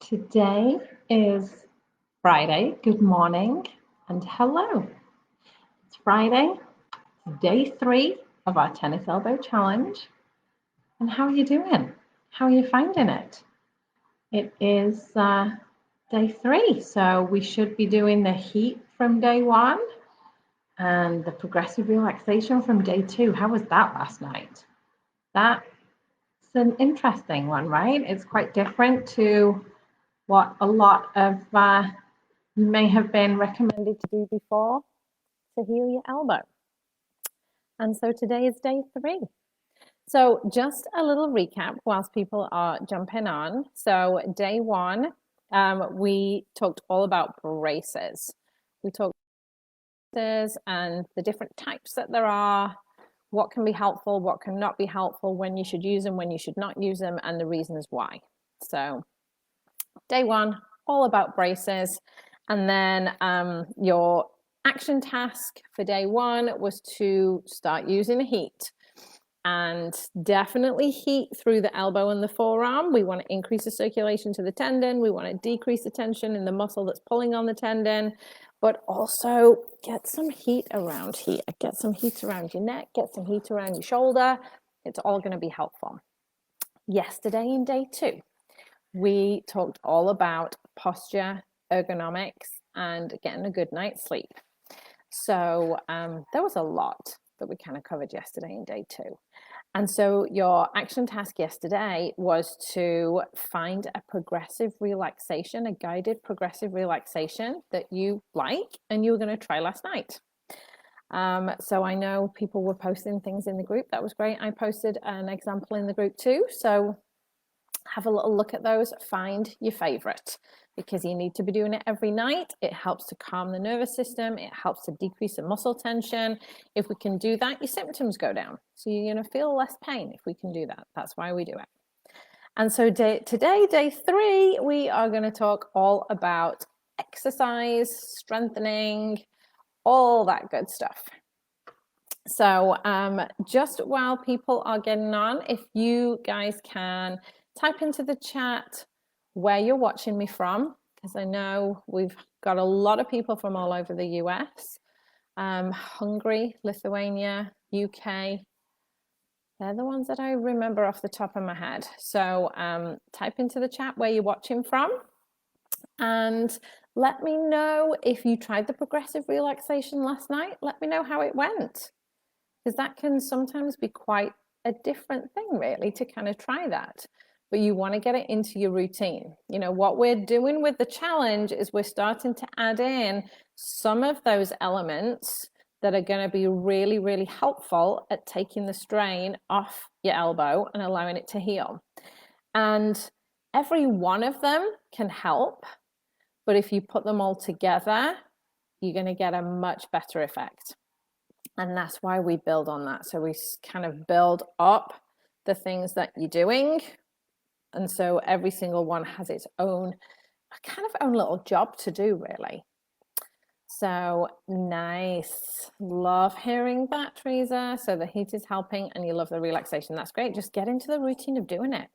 Today is Friday. Good morning and hello. It's Friday, day 3 of our tennis elbow challenge. And how are you doing? How are you finding it? It is day 3, so we should be doing the heat from day 1 and the progressive relaxation from day 2. How was that last night? That's an interesting one, right? It's quite different to what a lot of may have been recommended to do before to heal your elbow. And so today is day 3. So just a little recap whilst people are jumping on. So day 1, we talked all about braces. We talked about braces and the different types that there are, what can be helpful, what can not be helpful, when you should use them, when you should not use them, and the reasons why. So day 1, all about braces. And then your action task for day 1 was to start using the heat, and definitely heat through the elbow and the forearm. We want to increase the circulation to the tendon. We want to decrease the tension in the muscle that's pulling on the tendon, but also get some heat around here. Get some heat around your neck, get some heat around your shoulder. It's all going to be helpful. Yesterday in day 2, we talked all about posture, ergonomics, and getting a good night's sleep. So there was a lot that we kind of covered yesterday in day 2. And so your action task yesterday was to find a progressive relaxation, a guided progressive relaxation that you like and you were going to try last night. So I know people were posting things in the group. That was great. I posted an example in the group too. So have a little look at those, find your favorite, because you need to be doing it every night. It helps to calm the nervous system. It helps to decrease the muscle tension. If we can do that, your symptoms go down. So you're going to feel less pain if we can do that. That's why we do it. And so today, day 3, we are going to talk all about exercise, strengthening, all that good stuff. So just while people are getting on, if you guys can type into the chat where you're watching me from, because I know we've got a lot of people from all over the US, Hungary, Lithuania, UK. They're the ones that I remember off the top of my head. So type into the chat where you're watching from, and let me know if you tried the progressive relaxation last night. Let me know how it went, because that can sometimes be quite a different thing, really, to kind of try that. But you want to get it into your routine. You know, what we're doing with the challenge is we're starting to add in some of those elements that are going to be really, really helpful at taking the strain off your elbow and allowing it to heal. And every one of them can help, but if you put them all together, you're going to get a much better effect. And that's why we build on that. So we kind of build up the things that you're doing. And so every single one has its own little job to do, really. So nice. Love hearing that, Teresa. So the heat is helping and you love the relaxation. That's great. Just get into the routine of doing it.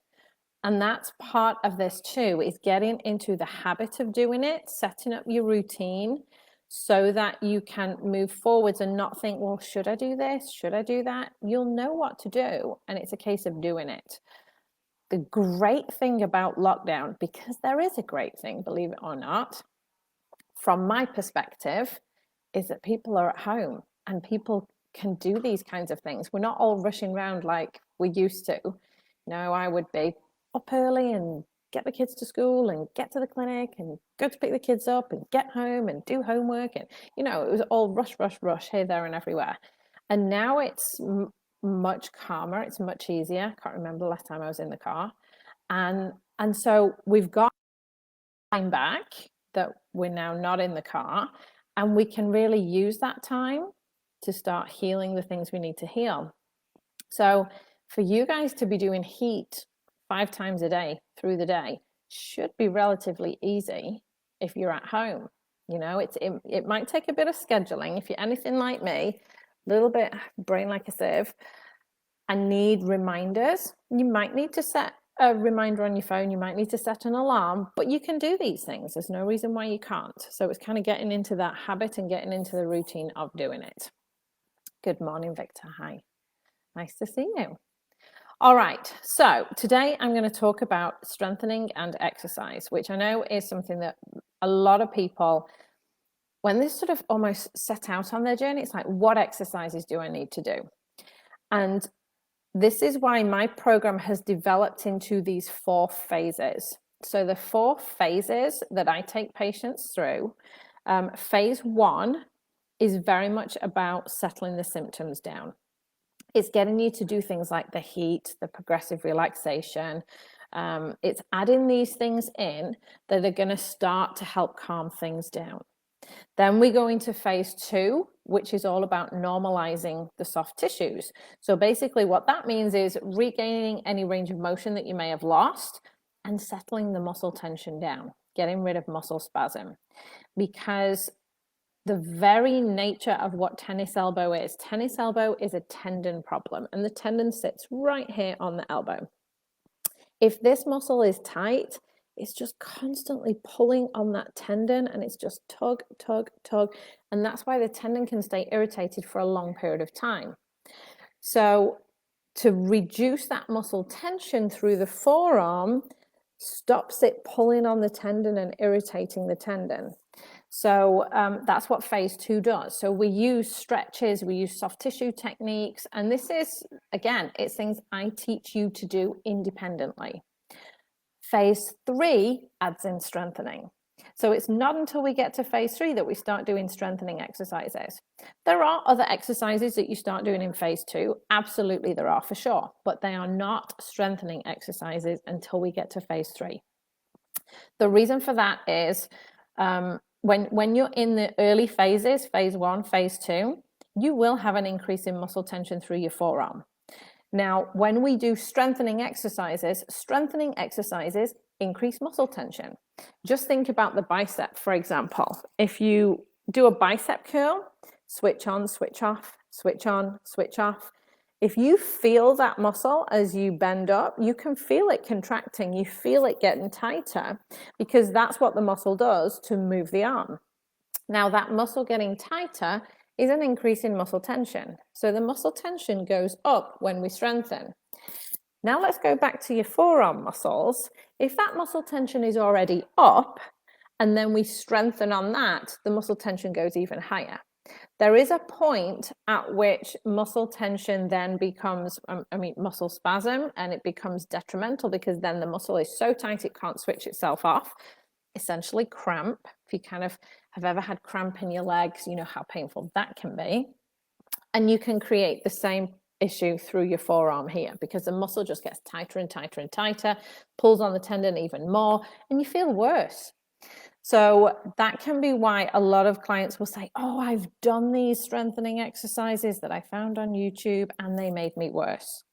And that's part of this too, is getting into the habit of doing it, setting up your routine, so that you can move forwards and not think, well, should I do this? Should I do that? You'll know what to do, and it's a case of doing it. The great thing about lockdown, because there is a great thing, believe it or not, from my perspective, is that people are at home and people can do these kinds of things. We're not all rushing around like we used to. You know, I would be up early and get the kids to school and get to the clinic and go to pick the kids up and get home and do homework. And, you know, it was all rush, rush, rush here, there and everywhere. And now it's much calmer. It's much easier. I can't remember the last time I was in the car. And so we've got time back that we're now not in the car, and we can really use that time to start healing the things we need to heal. So for you guys to be doing heat 5 times a day through the day should be relatively easy if you're at home. You know, it might take a bit of scheduling. If you're anything like me, a little bit brain like a sieve, and need reminders, you might need to set a reminder on your phone. You might need to set an alarm, but you can do these things. There's no reason why you can't. So it's kind of getting into that habit and getting into the routine of doing it. Good morning, Victor. Hi. Nice to see you. All right, so today I'm going to talk about strengthening and exercise, which I know is something that a lot of people, when they sort of almost set out on their journey, it's like, what exercises do I need to do? And this is why my program has developed into these 4 phases. So the 4 phases that I take patients through, phase 1 is very much about settling the symptoms down. It's getting you to do things like the heat, the progressive relaxation. It's adding these things in that are going to start to help calm things down. Then we go into phase 2, which is all about normalizing the soft tissues. So basically what that means is regaining any range of motion that you may have lost and settling the muscle tension down, getting rid of muscle spasm. Because the very nature of what tennis elbow is a tendon problem, and the tendon sits right here on the elbow. If this muscle is tight, it's just constantly pulling on that tendon, and it's just tug, tug, tug, and that's why the tendon can stay irritated for a long period of time. So to reduce that muscle tension through the forearm stops it pulling on the tendon and irritating the tendon. So that's what phase 2 does. So we use stretches, we use soft tissue techniques, and this is, again, it's things I teach you to do independently. Phase 3 adds in strengthening. So it's not until we get to phase 3 that we start doing strengthening exercises. There are other exercises that you start doing in phase 2. Absolutely, there are for sure, but they are not strengthening exercises until we get to phase 3. The reason for that is when you're in the early phases, phase 1, phase 2, you will have an increase in muscle tension through your forearm. Now, when we do strengthening exercises increase muscle tension. Just think about the bicep, for example. If you do a bicep curl, switch on, switch off, switch on, switch off. If you feel that muscle as you bend up, you can feel it contracting, you feel it getting tighter, because that's what the muscle does to move the arm. Now, that muscle getting tighter is an increase in muscle tension. So the muscle tension goes up when we strengthen. Now let's go back to your forearm muscles. If that muscle tension is already up and then we strengthen on that, the muscle tension goes even higher. There is a point at which muscle tension then becomes, muscle spasm, and it becomes detrimental because then the muscle is so tight it can't switch itself off. Essentially cramp. If you kind of have ever had cramp in your legs, you know how painful that can be. And you can create the same issue through your forearm here because the muscle just gets tighter and tighter and tighter, pulls on the tendon even more, and you feel worse. So that can be why a lot of clients will say, oh, I've done these strengthening exercises that I found on YouTube and they made me worse.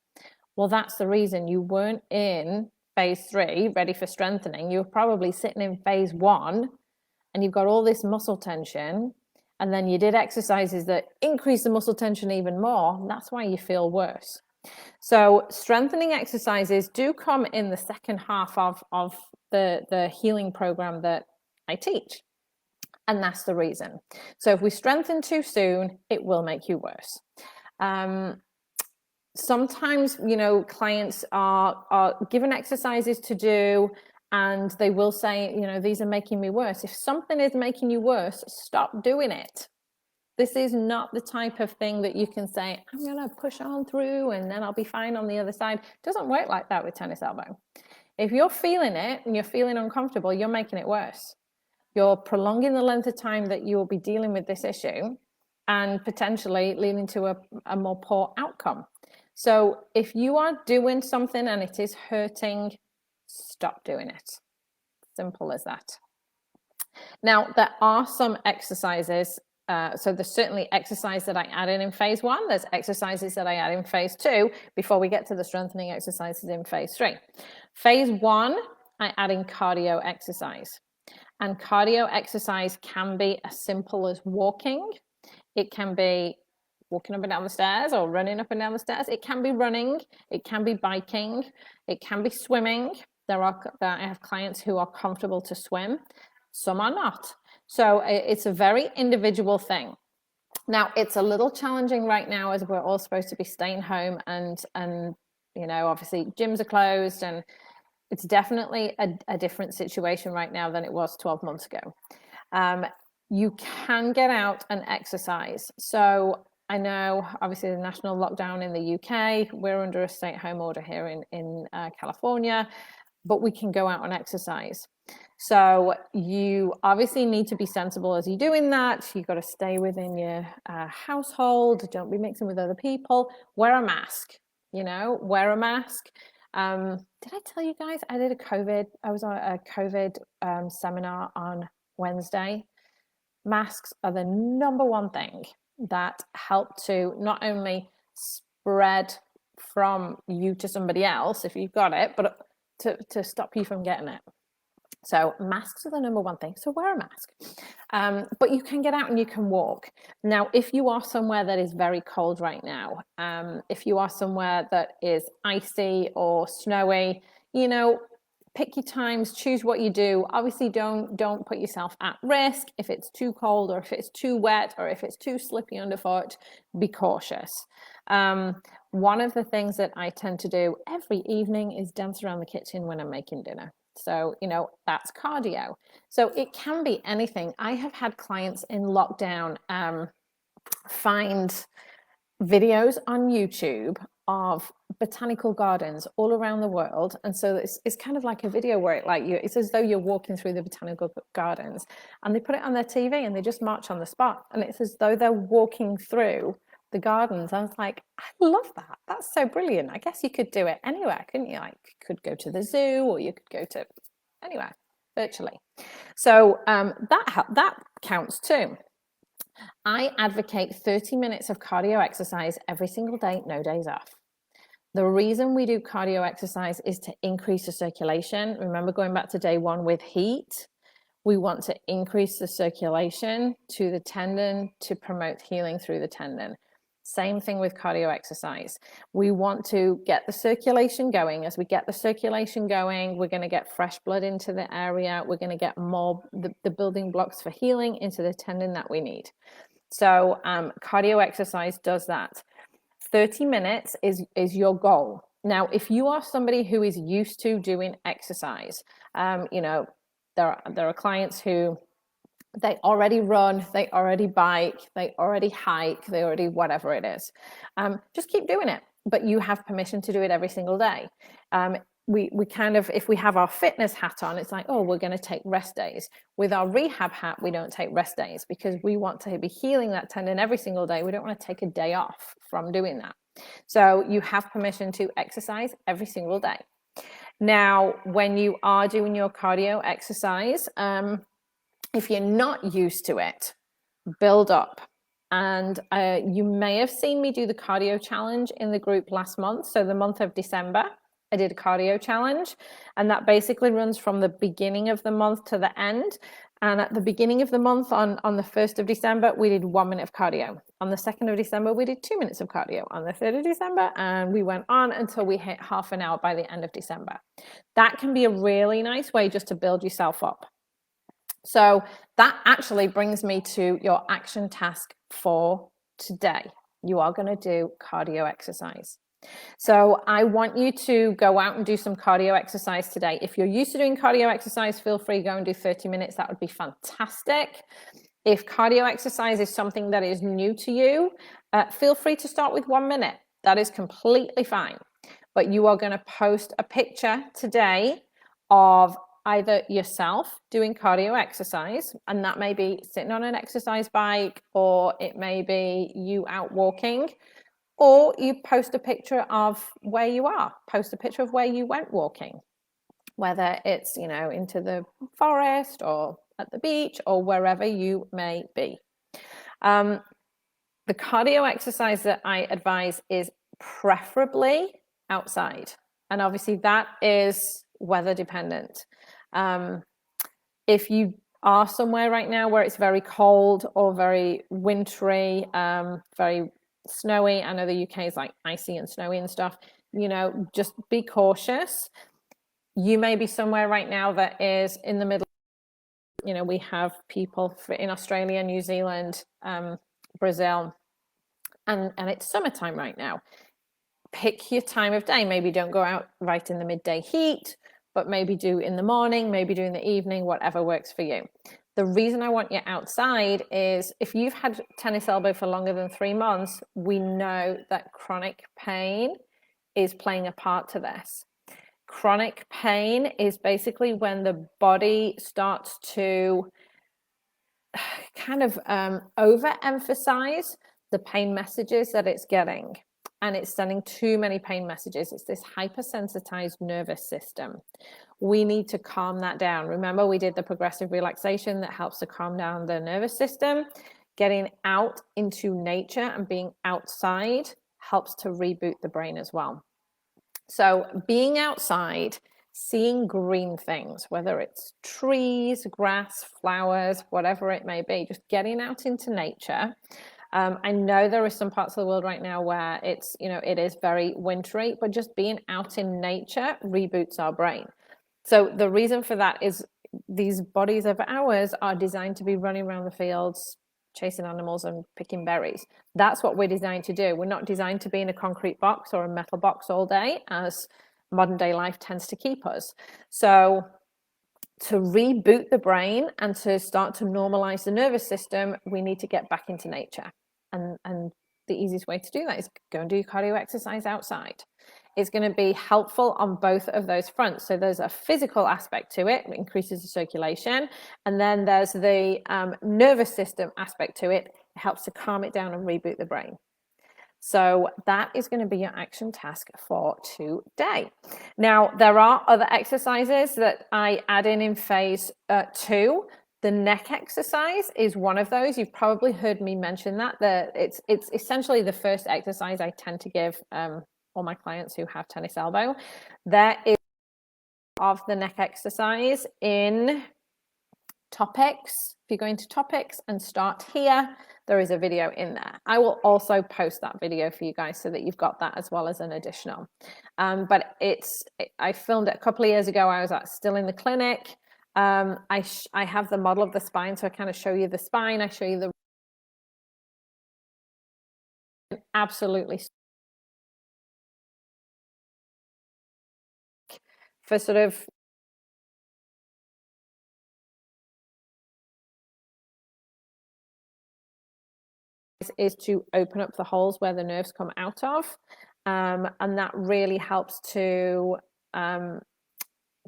Well, that's the reason. You weren't in phase 3 ready for strengthening. You're probably sitting in phase 1 and you've got all this muscle tension, and then you did exercises that increase the muscle tension even more, and that's why you feel worse. So strengthening exercises do come in the second half of the healing program that I teach, and that's the reason. So if we strengthen too soon, it will make you worse. Sometimes, clients are given exercises to do and they will say, these are making me worse. If something is making you worse, stop doing it. This is not the type of thing that you can say, I'm going to push on through and then I'll be fine on the other side. It doesn't work like that with tennis elbow. If you're feeling it and you're feeling uncomfortable, you're making it worse. You're prolonging the length of time that you will be dealing with this issue and potentially leading to a more poor outcome. So if you are doing something and it is hurting, stop doing it. Simple as that. Now, there are some exercises. So there's certainly exercise that I add in phase 1. There's exercises that I add in phase 2 before we get to the strengthening exercises in phase 3. Phase 1, I add in cardio exercise. And cardio exercise can be as simple as walking. It can be walking up and down the stairs or running up and down the stairs. It can be running, it can be biking, it can be swimming. I have clients who are comfortable to swim, some are not. So it's a very individual thing. Now, it's a little challenging right now as we're all supposed to be staying home and obviously gyms are closed, and it's definitely a different situation right now than it was 12 months ago. You can get out and exercise. So I know obviously the national lockdown in the UK, we're under a stay-at-home order here in California, but we can go out and exercise. So you obviously need to be sensible as you're doing that. You've got to stay within your household. Don't be mixing with other people. Wear a mask, wear a mask. Did I tell you guys I was on a COVID seminar on Wednesday? Masks are the number one thing that help to not only spread from you to somebody else if you've got it, but to stop you from getting it. So masks are the number one thing. So wear a mask. But you can get out and you can walk. Now, if you are somewhere that is very cold right now, if you are somewhere that is icy or snowy, pick your times, choose what you do. Obviously, don't put yourself at risk. If it's too cold or if it's too wet or if it's too slippy underfoot, be cautious. One of the things that I tend to do every evening is dance around the kitchen when I'm making dinner. So, that's cardio. So it can be anything. I have had clients in lockdown find videos on YouTube of botanical gardens all around the world. And so it's kind of like a video where it's as though you're walking through the botanical gardens, and they put it on their TV and they just march on the spot. And it's as though they're walking through the gardens. I was like, I love that. That's so brilliant. I guess you could do it anywhere, couldn't you? Like, you could go to the zoo, or you could go to anywhere virtually. So that counts too. I advocate 30 minutes of cardio exercise every single day, no days off. The reason we do cardio exercise is to increase the circulation. Remember, going back to day one with heat, we want to increase the circulation to the tendon to promote healing through the tendon. Same thing with cardio exercise. We want to get the circulation going. As we get the circulation going, we're going to get fresh blood into the area. We're going to get more the building blocks for healing into the tendon that we need. So cardio exercise does that. 30 minutes is your goal. Now, if you are somebody who is used to doing exercise, there are clients who they already run, they already bike, they already hike, they already whatever it is. Just keep doing it, but you have permission to do it every single day. We kind of, if we have our fitness hat on, it's like, oh, we're going to take rest days. With our rehab hat, we don't take rest days because we want to be healing that tendon every single day. We don't want to take a day off from doing that. So you have permission to exercise every single day. Now, when you are doing your cardio exercise, if you're not used to it, build up. And you may have seen me do the cardio challenge in the group last month. So the month of December, I did a cardio challenge, and that basically runs from the beginning of the month to the end. And at the beginning of the month, on the 1st of December, we did 1 minute of cardio. On the 2nd of December, we did 2 minutes of cardio. On the 3rd of December, and we went on until we hit half an hour by the end of December. That can be a really nice way just to build yourself up. So that actually brings me to your action task for today. You are going to do cardio exercise. So I want you to go out and do some cardio exercise today. If you're used to doing cardio exercise, feel free to go and do 30 minutes. That would be fantastic. If cardio exercise is something that is new to you, feel free to start with 1 minute. That is completely fine. But you are going to post a picture today of either yourself doing cardio exercise, and that may be sitting on an exercise bike, or it may be you out walking, or you post a picture of where you are, post a picture of where you went walking, whether it's, into the forest or at the beach or wherever you may be. The cardio exercise that I advise is preferably outside. And obviously that is weather dependent. If you are somewhere right now where it's very cold or very wintry, very snowy. I know the UK is like icy and snowy and stuff. You know, just be cautious. You may be somewhere right now that is in the middle. You know, we have people in Australia, New Zealand, Brazil, and it's summertime right now. Pick your time of day. Maybe don't go out right in the midday heat, but maybe do in the morning, maybe do in the evening, whatever works for you. The reason I want you outside is if you've had tennis elbow for longer than 3 months, we know that chronic pain is playing a part to this. Chronic pain is basically when the body starts to kind of overemphasize the pain messages that it's getting, and it's sending too many pain messages. It's this hypersensitized nervous system. We need to calm that down. Remember, we did the progressive relaxation that helps to calm down the nervous system. Getting out into nature and being outside helps to reboot the brain as well. So being outside, seeing green things, whether it's trees, grass, flowers, whatever it may be, just getting out into nature. I know there are some parts of the world right now where it's, you know, it is very wintry, but just being out in nature reboots our brain. So the reason for that is these bodies of ours are designed to be running around the fields, chasing animals and picking berries. That's what we're designed to do. We're not designed to be in a concrete box or a metal box all day, as modern day life tends to keep us. So to reboot the brain and to start to normalize the nervous system, we need to get back into nature. And the easiest way to do that is go and do your cardio exercise outside. It's going to be helpful on both of those fronts. So there's a physical aspect to it, it increases the circulation. And then there's the nervous system aspect to it. It helps to calm it down and reboot the brain. So that is going to be your action task for today. Now, there are other exercises that I add in phase 2. The neck exercise is one of those. You've probably heard me mention that. It's essentially the first exercise I tend to give all my clients who have tennis elbow. There is of the neck exercise in topics. If you go into topics and start here, there is a video in there. I will also post that video for you guys so that you've got that as well as an additional. But I filmed it a couple of years ago. I was still in the clinic. I have the model of the spine, so I kind of show you the spine. I show you the absolutely for sort of is to open up the holes where the nerves come out of, and that really helps to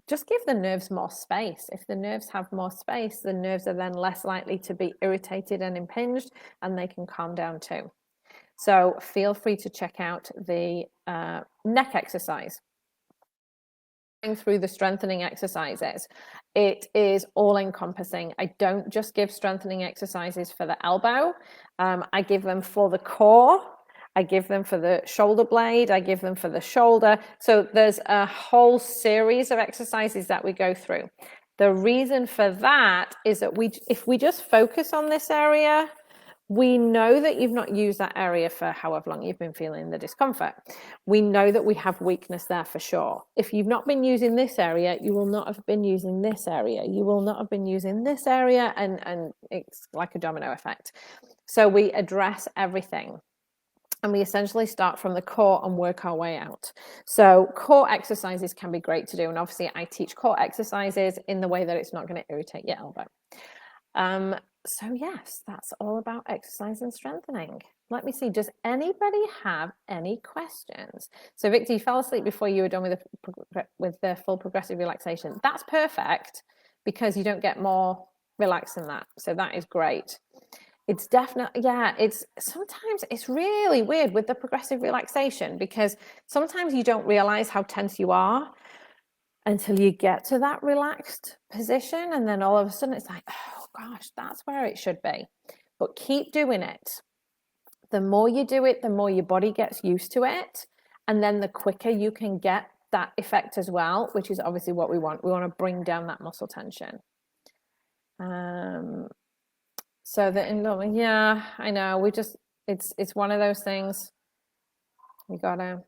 just give the nerves more space. If the nerves have more space, the nerves are then less likely to be irritated and impinged, and they can calm down too. So feel free to check out the neck exercise. Through the strengthening exercises, it is all encompassing. I don't just give strengthening exercises for the elbow. I give them for the core. I give them for the shoulder blade. I give them for the shoulder. So there's a whole series of exercises that we go through. The reason for that is that if we just focus on this area, we know that you've not used that area for however long you've been feeling the discomfort. We know that we have weakness there for sure. If you've not been using this area, you will not have been using this area. You will not have been using this area, and it's like a domino effect. So we address everything. And we essentially start from the core and work our way out. So core exercises can be great to do. And obviously I teach core exercises in the way that it's not going to irritate your elbow. So yes, that's all about exercise and strengthening. Let me see, does anybody have any questions? So Victor, you fell asleep before you were done with the full progressive relaxation. That's perfect because you don't get more relaxed than that. So that is great. It's definitely, yeah, sometimes it's really weird with the progressive relaxation because sometimes you don't realize how tense you are until you get to that relaxed position. And then all of a sudden it's like, oh gosh, that's where it should be. But keep doing it. The more you do it, the more your body gets used to it. And then the quicker you can get that effect as well, which is obviously what we want. We want to bring down that muscle tension. So yeah, I know, It's one of those things. You gotta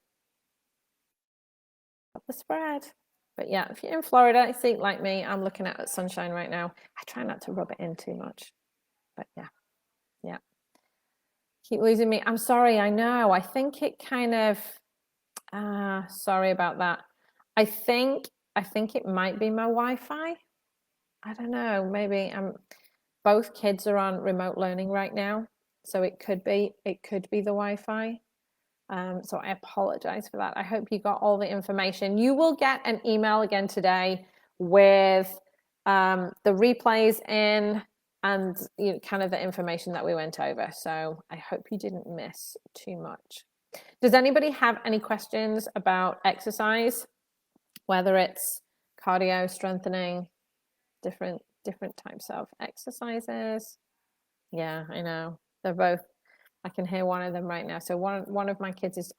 up the spread. But yeah, if you're in Florida, see, like me, I'm looking at sunshine right now. I try not to rub it in too much. But yeah. Keep losing me. I'm sorry, I know. I think it kind of sorry about that. I think it might be my Wi-Fi. I don't know. Maybe both kids are on remote learning right now. So it could be the Wi-Fi. So I apologize for that. I hope you got all the information. You will get an email again today with the replays in and kind of the information that we went over. So I hope you didn't miss too much. Does anybody have any questions about exercise, whether it's cardio, strengthening, different types of exercises? Yeah, I know. They're both, I can hear one of them right now. So one of my kids is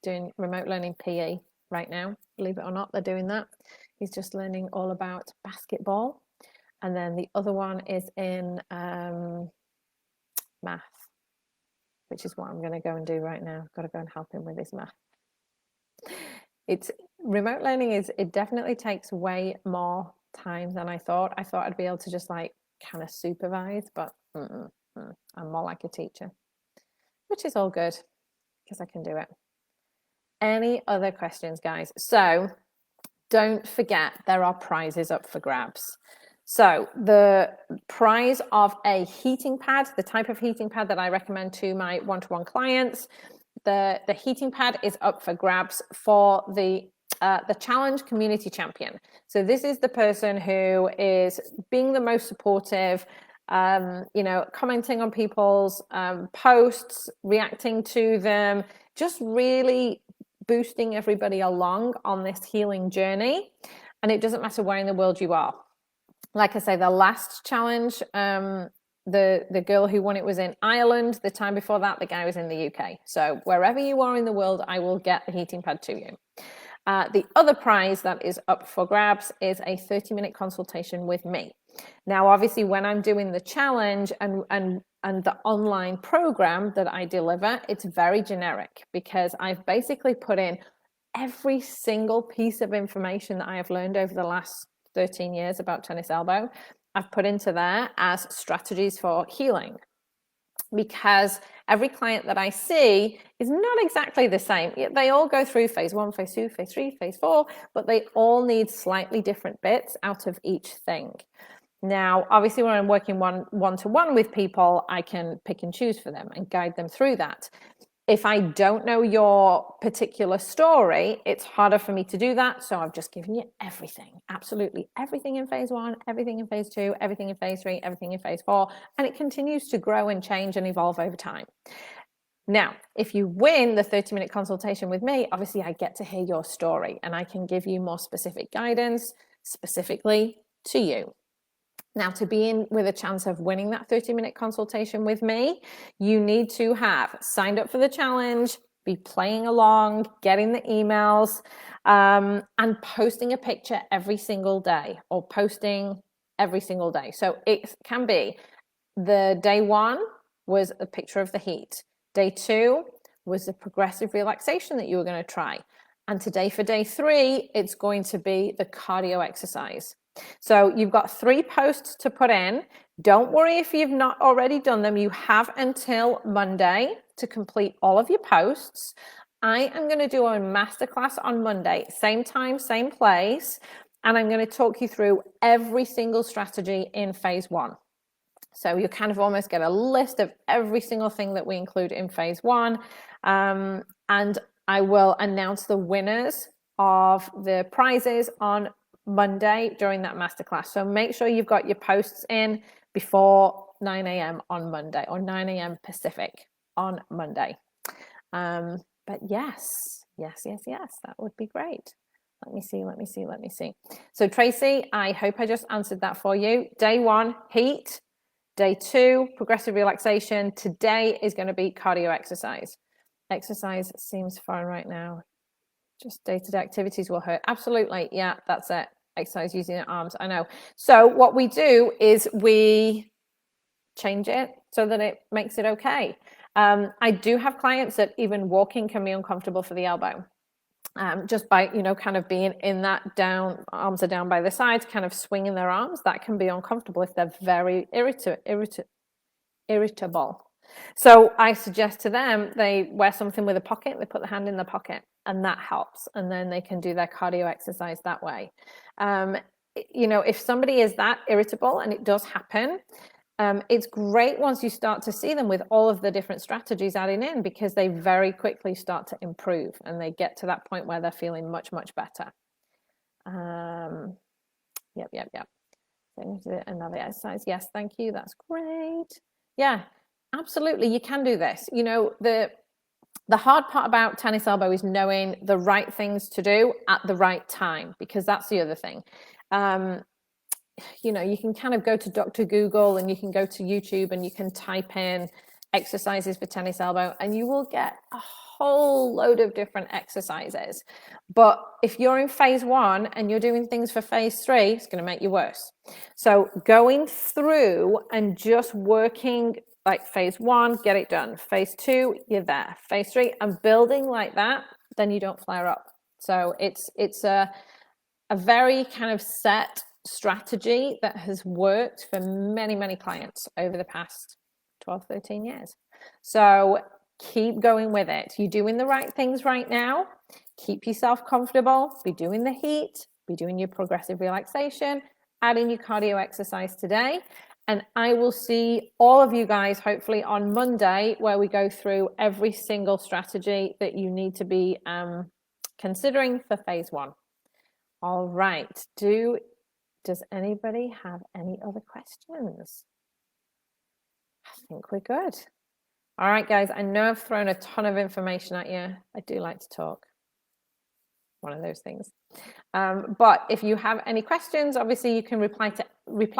doing remote learning PE right now. Believe it or not, they're doing that. He's just learning all about basketball. And then the other one is in math, which is what I'm going to go and do right now. I've got to go and help him with his math. It's remote learning it definitely takes way more time than I thought. I thought I'd be able to just like kind of supervise, but I'm more like a teacher, which is all good because I can do it. Any other questions, guys? So don't forget there are prizes up for grabs. So the prize of a heating pad, the type of heating pad that I recommend to my one-to-one clients, the heating pad is up for grabs for the challenge community champion. So this is the person who is being the most supportive, commenting on people's posts, reacting to them, just really boosting everybody along on this healing journey. And it doesn't matter where in the world you are. Like I say, the last challenge, the girl who won it was in Ireland. The time before that, the guy was in the UK. So wherever you are in the world, I will get the heating pad to you. The other prize that is up for grabs is a 30-minute consultation with me. Now, obviously, when I'm doing the challenge and the online program that I deliver, it's very generic because I've basically put in every single piece of information that I have learned over the last 13 years about tennis elbow. I've put into there as strategies for healing, because every client that I see is not exactly the same. They all go through phase 1, phase 2, phase 3, phase 4, but they all need slightly different bits out of each thing. Now, obviously, when I'm working one-to-one with people, I can pick and choose for them and guide them through that. If I don't know your particular story, it's harder for me to do that. So I've just given you everything, absolutely everything in phase 1, everything in phase 2, everything in phase 3, everything in phase 4, and it continues to grow and change and evolve over time. Now, if you win the 30-minute consultation with me, obviously I get to hear your story and I can give you more specific guidance specifically to you. Now, to be in with a chance of winning that 30-minute consultation with me, you need to have signed up for the challenge, be playing along, getting the emails, and posting a picture every single day or posting every single day. So it can be the day 1 was a picture of the heat. Day 2 was the progressive relaxation that you were going to try. And today for day 3, it's going to be the cardio exercise. So you've got 3 posts to put in. Don't worry if you've not already done them. You have until Monday to complete all of your posts. I am going to do a masterclass on Monday, same time, same place, and I'm going to talk you through every single strategy in phase 1. So you kind of almost get a list of every single thing that we include in phase 1. And I will announce the winners of the prizes on Monday during that masterclass. So make sure you've got your posts in before 9 a.m. on Monday, or 9 a.m. Pacific on Monday. But yes, that would be great. Let me see. So Tracy, I hope I just answered that for you. Day 1, heat. Day 2, progressive relaxation. Today is going to be cardio exercise. Exercise seems fine right now. Just day-to-day activities will hurt. Absolutely. Yeah, that's it. Exercise using the arms. I know. So what we do is we change it so that it makes it okay. I do have clients that even walking can be uncomfortable for the elbow. Just by, kind of being in that down, arms are down by the sides, kind of swinging their arms, that can be uncomfortable if they're very irritable. So I suggest to them they wear something with a pocket, they put the hand in the pocket, and that helps. And then they can do their cardio exercise that way. If somebody is that irritable, and it does happen, it's great once you start to see them with all of the different strategies adding in, because they very quickly start to improve and they get to that point where they're feeling much, much better. Yep. Another exercise. Yes, thank you. That's great. Yeah, absolutely. You can do this. The hard part about tennis elbow is knowing the right things to do at the right time, because that's the other thing. You can kind of go to Dr. Google, and you can go to YouTube, and you can type in exercises for tennis elbow, and you will get a whole load of different exercises. But if you're in phase 1 and you're doing things for phase 3, it's going to make you worse. So going through and just working like phase 1, get it done. Phase 2, you're there. Phase 3, and building like that, then you don't flare up. So it's a very kind of set strategy that has worked for many, many clients over the past 12, 13 years. So keep going with it. You're doing the right things right now. Keep yourself comfortable. Be doing the heat. Be doing your progressive relaxation. Adding your cardio exercise today. And I will see all of you guys hopefully on Monday, where we go through every single strategy that you need to be considering for phase 1. All right. Does anybody have any other questions? I think we're good. All right, guys, I know I've thrown a ton of information at you. I do like to talk. One of those things. But if you have any questions, obviously you can reply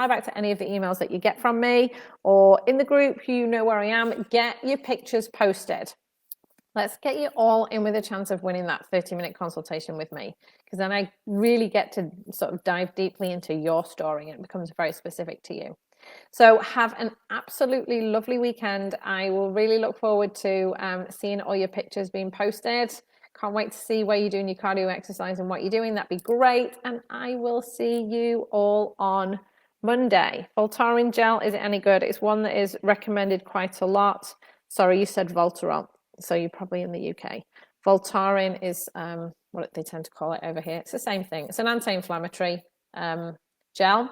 back to any of the emails that you get from me, or in the group, you know where I am. Get your pictures posted. Let's get you all in with a chance of winning that 30-minute consultation with me, because then I really get to sort of dive deeply into your story, and it becomes very specific to you. So have an absolutely lovely weekend. I will really look forward to seeing all your pictures being posted. Can't wait to see where you're doing your cardio exercise and what you're doing. That'd be great. And I will see you all on Monday. Voltaren gel, is it any good? It's one that is recommended quite a lot. Sorry, you said Voltarol, so you're probably in the UK. Voltaren is what they tend to call it over here. It's the same thing. It's an anti-inflammatory gel.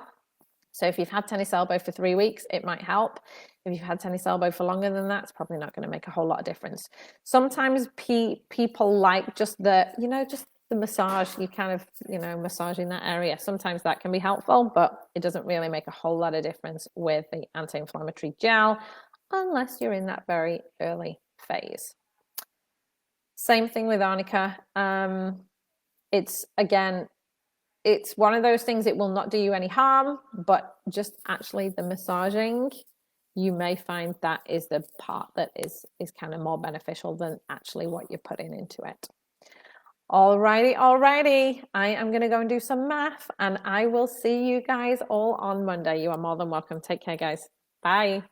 So if you've had tennis elbow for 3 weeks, it might help. If you've had tennis elbow for longer than that, it's probably not going to make a whole lot of difference. Sometimes people like just the massage, you kind of, massaging that area. Sometimes that can be helpful, but it doesn't really make a whole lot of difference with the anti-inflammatory gel, unless you're in that very early phase. Same thing with arnica. It's one of those things, it will not do you any harm, but just actually the massaging, you may find that is the part that is kind of more beneficial than actually what you're putting into it. Alrighty. I am going to go and do some math, and I will see you guys all on Monday. You are more than welcome. Take care, guys. Bye.